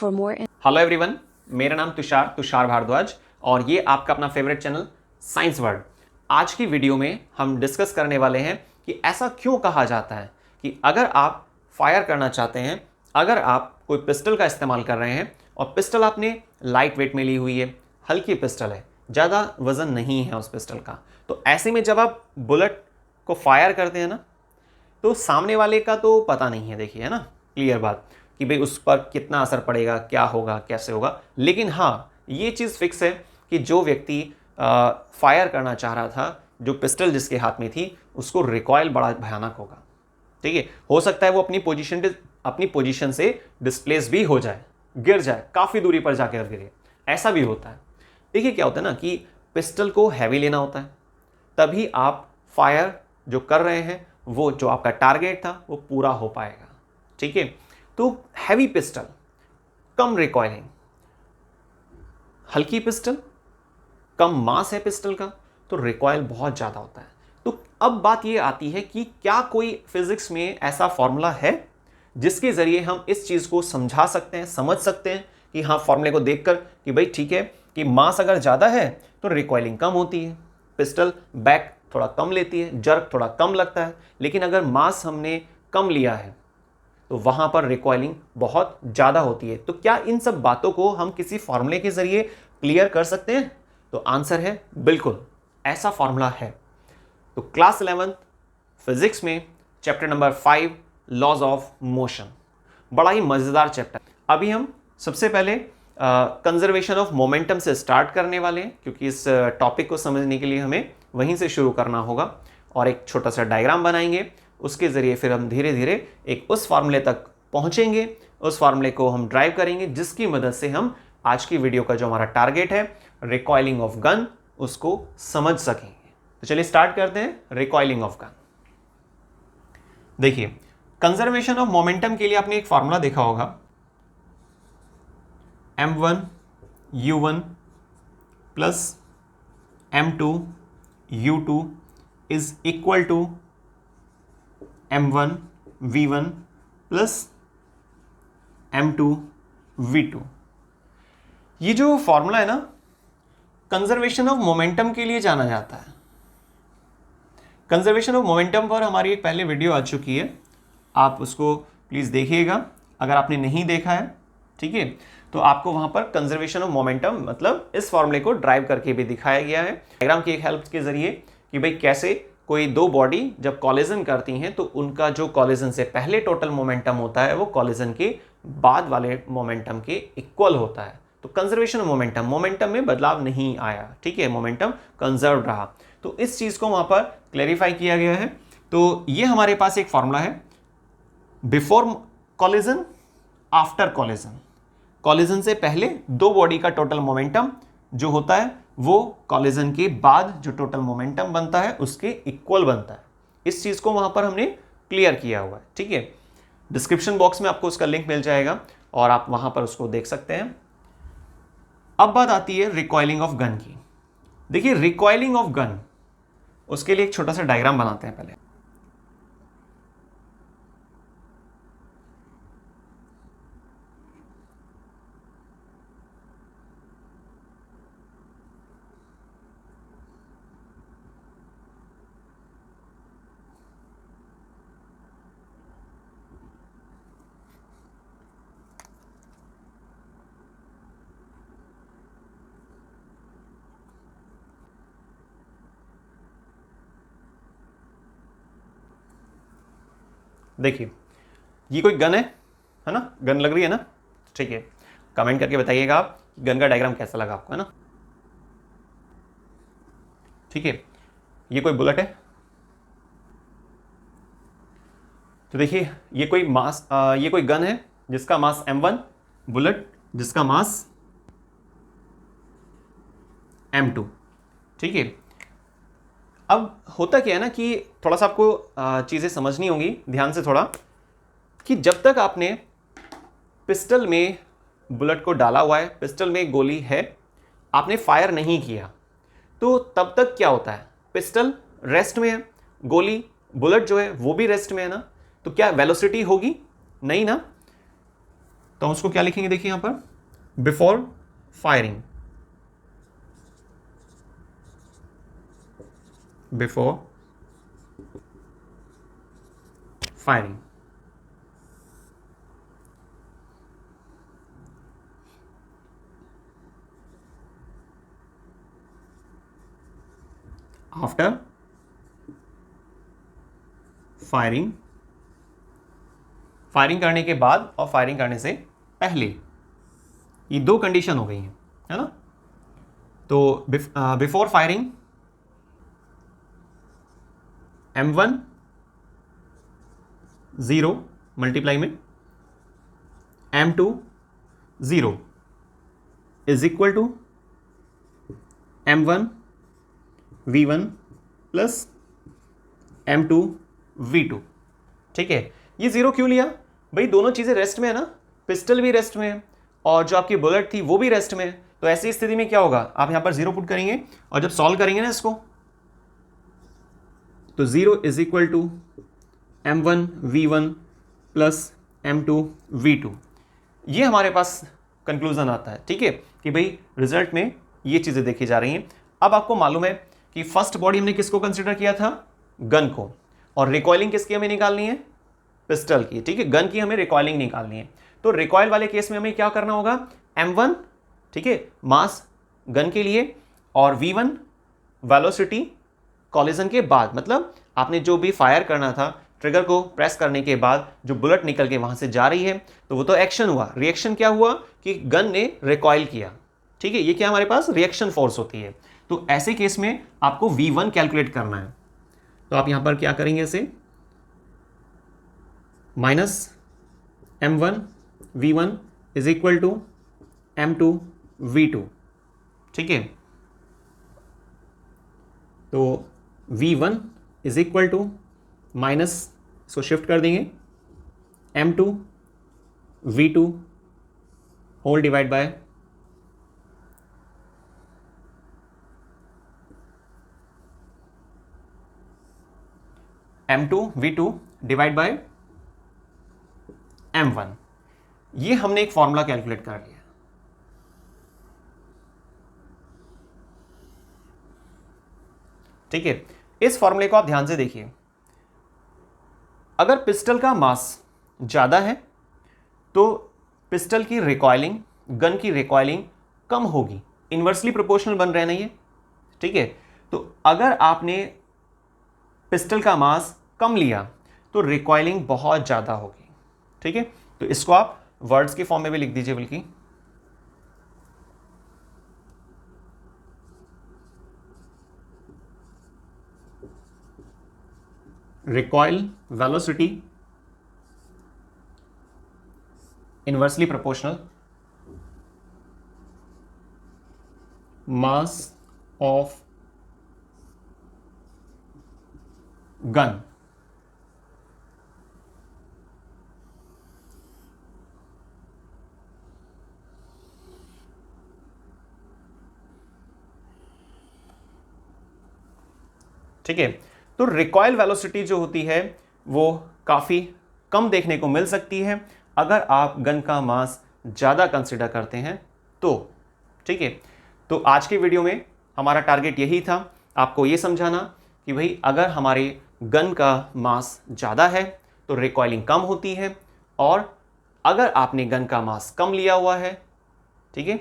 For more hello everyone, मेरा नाम तुषार भारद्वाज और ये आपका अपना फेवरेट चैनल साइंस वर्ल्ड। आज की वीडियो में हम डिस्कस करने वाले हैं कि ऐसा क्यों कहा जाता है कि अगर आप फायर करना चाहते हैं, अगर आप कोई पिस्टल का इस्तेमाल कर रहे हैं और पिस्टल आपने लाइट वेट में ली हुई है, हल्की पिस्टल है, ज़्यादा वजन नहीं है उस पिस्टल का, तो ऐसे में जब आप बुलेट को फायर करते हैं ना, तो सामने वाले का तो पता नहीं है, देखिए, है ना, क्लियर बात कि भाई उस पर कितना असर पड़ेगा, क्या होगा, कैसे होगा। लेकिन हाँ, ये चीज़ फिक्स है कि जो व्यक्ति फायर करना चाह रहा था, जो पिस्टल जिसके हाथ में थी, उसको रिकॉयल बड़ा भयानक होगा। ठीक है, हो सकता है वो अपनी पोजीशन से डिस्प्लेस भी हो जाए, गिर जाए, काफ़ी दूरी पर जाकर गिरे, ऐसा भी होता है। देखिए क्या होता है ना कि पिस्टल को हैवी लेना होता है, तभी आप फायर जो कर रहे हैं वो जो आपका टारगेट था वो पूरा हो पाएगा। ठीक है, तो हैवी पिस्टल, कम रिकॉइलिंग, हल्की पिस्टल, कम मास है पिस्टल का, तो रिकॉइल बहुत ज़्यादा होता है। तो अब बात ये आती है कि क्या कोई फिजिक्स में ऐसा फॉर्मूला है जिसके ज़रिए हम इस चीज़ को समझा सकते हैं, समझ सकते हैं कि हाँ, फॉर्मूले को देखकर कि भाई ठीक है कि मास अगर ज़्यादा है तो रिकॉइलिंग कम होती है, पिस्टल बैक थोड़ा कम लेती है, जर्क थोड़ा कम लगता है। लेकिन अगर मास हमने कम लिया है तो वहां पर रिकॉइलिंग बहुत ज़्यादा होती है। तो क्या इन सब बातों को हम किसी फॉर्मूले के ज़रिए क्लियर कर सकते हैं? तो आंसर है बिल्कुल, ऐसा फॉर्मूला है। तो क्लास 11 फिजिक्स में chapter number 5 laws of motion, बड़ा ही मज़ेदार चैप्टर। अभी हम सबसे पहले कंजर्वेशन ऑफ मोमेंटम से स्टार्ट करने वाले हैं, क्योंकि इस टॉपिक को समझने के लिए हमें वहीं से शुरू करना होगा और एक छोटा सा डायग्राम बनाएंगे। उसके ज़रिए फिर हम धीरे धीरे एक उस फार्मूले तक पहुँचेंगे, उस फार्मूले को हम ड्राइव करेंगे, जिसकी मदद से हम आज की वीडियो का जो हमारा टारगेट है रिकॉइलिंग ऑफ गन, उसको समझ सकेंगे। तो चलिए स्टार्ट करते हैं रिकॉइलिंग ऑफ गन। देखिए, कंजर्वेशन ऑफ मोमेंटम के लिए आपने एक फार्मूला देखा होगा, m1 u1 plus m2 u2 is equal to m1 v1 plus m2 v2। ये जो फॉर्मूला है ना, कंजर्वेशन ऑफ मोमेंटम के लिए जाना जाता है। कंजर्वेशन ऑफ मोमेंटम पर हमारी एक पहले वीडियो आ चुकी है, आप उसको प्लीज़ देखिएगा अगर आपने नहीं देखा है। ठीक है, तो आपको वहां पर कंजर्वेशन ऑफ मोमेंटम मतलब इस फॉर्मूले को ड्राइव करके भी दिखाया गया है डायग्राम की एक हेल्प के जरिए कि भाई कैसे कोई दो बॉडी जब कॉलिजन करती हैं तो उनका जो कॉलिजन से पहले टोटल मोमेंटम होता है वो कॉलिजन के बाद वाले मोमेंटम के इक्वल होता है। तो कंजर्वेशन ऑफ मोमेंटम में बदलाव नहीं आया। ठीक है, मोमेंटम कंजर्व रहा। तो इस चीज़ को वहाँ पर क्लैरिफाई किया गया है। तो ये हमारे पास एक फॉर्मूला है, before collision, after collision. Collision से पहले दो बॉडी का टोटल मोमेंटम जो होता है वो कॉलिजन के बाद जो टोटल मोमेंटम बनता है उसके इक्वल बनता है। इस चीज़ को वहाँ पर हमने क्लियर किया हुआ है। ठीक है, डिस्क्रिप्शन बॉक्स में आपको उसका लिंक मिल जाएगा और आप वहाँ पर उसको देख सकते हैं। अब बात आती है रिकॉइलिंग ऑफ गन की। देखिए, रिकॉइलिंग ऑफ गन, उसके लिए एक छोटा सा डायग्राम बनाते हैं पहले। देखिए, ये कोई गन है ना, गन लग रही है ना। ठीक है, कमेंट करके बताइएगा आप गन का डायग्राम कैसा लगा आपको, है ना। ठीक है, ये कोई बुलेट है, तो देखिए ये कोई गन है जिसका मास m1, बुलेट जिसका मास m2। ठीक है, अब होता क्या है ना कि थोड़ा सा आपको चीज़ें समझनी होंगी ध्यान से थोड़ा, कि जब तक आपने पिस्टल में बुलेट को डाला हुआ है, पिस्टल में गोली है, आपने फायर नहीं किया, तो तब तक क्या होता है, पिस्टल रेस्ट में है, गोली बुलेट जो है वो भी रेस्ट में है ना। तो क्या वेलोसिटी होगी? नहीं ना। तो हम उसको क्या लिखेंगे, देखिए यहां पर before firing, before firing. After firing, firing करने के बाद और फायरिंग करने से पहले, ये दो कंडीशन हो गई हैं, है ना। तो बिफोर फायरिंग M1 0 मल्टीप्लाई में M2 0 is equal to M1 V1 plus M2 V2। ठीक है, ये जीरो क्यों लिया भाई, दोनों चीजें रेस्ट में है ना, पिस्टल भी रेस्ट में है और जो आपकी बुलेट थी वो भी रेस्ट में है। तो ऐसी स्थिति में क्या होगा, आप यहां पर जीरो पुट करेंगे और जब सॉल्व करेंगे ना इसको, तो 0 is equal to M1 V1 plus M2 V2, ये हमारे पास कंक्लूजन आता है। ठीक है, कि भाई रिजल्ट में ये चीजें देखी जा रही हैं। अब आपको मालूम है कि फर्स्ट बॉडी हमने किसको कंसिडर किया था, गन को, और रिकॉइलिंग किसकी हमें निकालनी है, पिस्टल की। ठीक है, गन की हमें रिकॉइलिंग निकालनी है। तो रिकॉइल वाले केस में हमें क्या करना होगा, M1, ठीक है, मास गन के लिए, और V1 वेलोसिटी कॉलिजन के बाद, मतलब आपने जो भी फायर करना था, ट्रिगर को प्रेस करने के बाद जो बुलेट निकल के वहां से जा रही है, तो वो तो एक्शन हुआ। रिएक्शन क्या हुआ कि गन ने रिकॉइल किया। ठीक है, ये क्या हमारे पास रिएक्शन फोर्स होती है। तो ऐसे केस में आपको V1 कैलकुलेट करना है। तो आप यहां पर क्या करेंगे, इसे minus M1 V1 is equal to M2 V2। ठीक है, तो V1 is equal to minus, इसको शिफ्ट कर देंगे, M2 V2 whole divide by M2 V2 divide by M1। ये हमने एक फॉर्मूला कैलकुलेट कर लिया। ठीक है, इस फॉर्मूले को आप ध्यान से देखिए। अगर पिस्टल का मास ज्यादा है तो पिस्टल की रिकॉइलिंग, गन की रिकॉइलिंग कम होगी, इन्वर्सली प्रोपोर्शनल बन रहे ना ये। ठीक है, तो अगर आपने पिस्टल का मास कम लिया तो रिकॉइलिंग बहुत ज्यादा होगी। ठीक है, तो इसको आप वर्ड्स के फॉर्म में भी लिख दीजिए, बल्कि recoil velocity inversely proportional mass of gun। ठीक है, तो रिकॉइल वेलोसिटी जो होती है वो काफ़ी कम देखने को मिल सकती है अगर आप गन का मास ज़्यादा कंसिडर करते हैं तो। ठीक है, तो आज के वीडियो में हमारा टारगेट यही था, आपको ये समझाना कि भाई अगर हमारे गन का मास ज़्यादा है तो रिकॉइलिंग कम होती है, और अगर आपने गन का मास कम लिया हुआ है, ठीक है,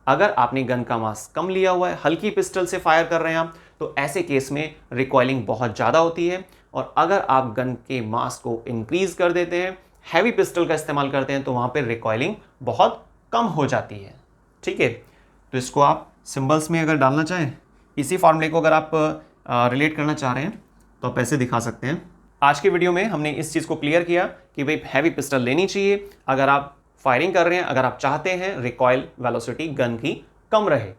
अगर आपने गन का मास कम लिया हुआ है, हल्की पिस्टल से फायर कर रहे हैं आप, तो ऐसे केस में रिकॉइलिंग बहुत ज़्यादा होती है। और अगर आप गन के मास को इंक्रीज कर देते हैं, हैवी पिस्टल का इस्तेमाल करते हैं, तो वहाँ पे रिकॉइलिंग बहुत कम हो जाती है। ठीक है, तो इसको आप सिंबल्स में अगर डालना चाहें, इसी फॉर्मूले को अगर आप रिलेट करना चाह रहे हैं तो आप ऐसे दिखा सकते हैं। आज के वीडियो में हमने इस चीज़ को क्लियर किया कि भाई हैवी पिस्टल लेनी चाहिए अगर आप फायरिंग कर रहे हैं, अगर आप चाहते हैं रिकॉइल वेलोसिटी गन की कम रहे,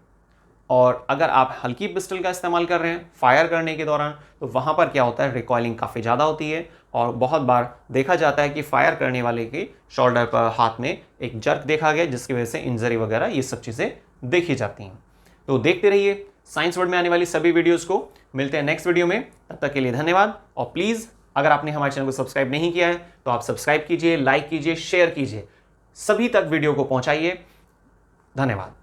और अगर आप हल्की पिस्टल का इस्तेमाल कर रहे हैं फायर करने के दौरान, तो वहाँ पर क्या होता है, रिकॉइलिंग काफ़ी ज़्यादा होती है, और बहुत बार देखा जाता है कि फायर करने वाले के शोल्डर पर, हाथ में एक जर्क देखा गया, जिसकी वजह से इंजरी वगैरह ये सब चीज़ें देखी जाती हैं। तो देखते रहिए साइंस वर्ल्ड में आने वाली सभी वीडियोज़ को। मिलते हैं नेक्स्ट वीडियो में, तब तक के लिए धन्यवाद। और प्लीज़ अगर आपने हमारे चैनल को सब्सक्राइब नहीं किया है तो आप सब्सक्राइब कीजिए, लाइक कीजिए, शेयर कीजिए। सभी तक वीडियो को पहुंचाइए। धन्यवाद।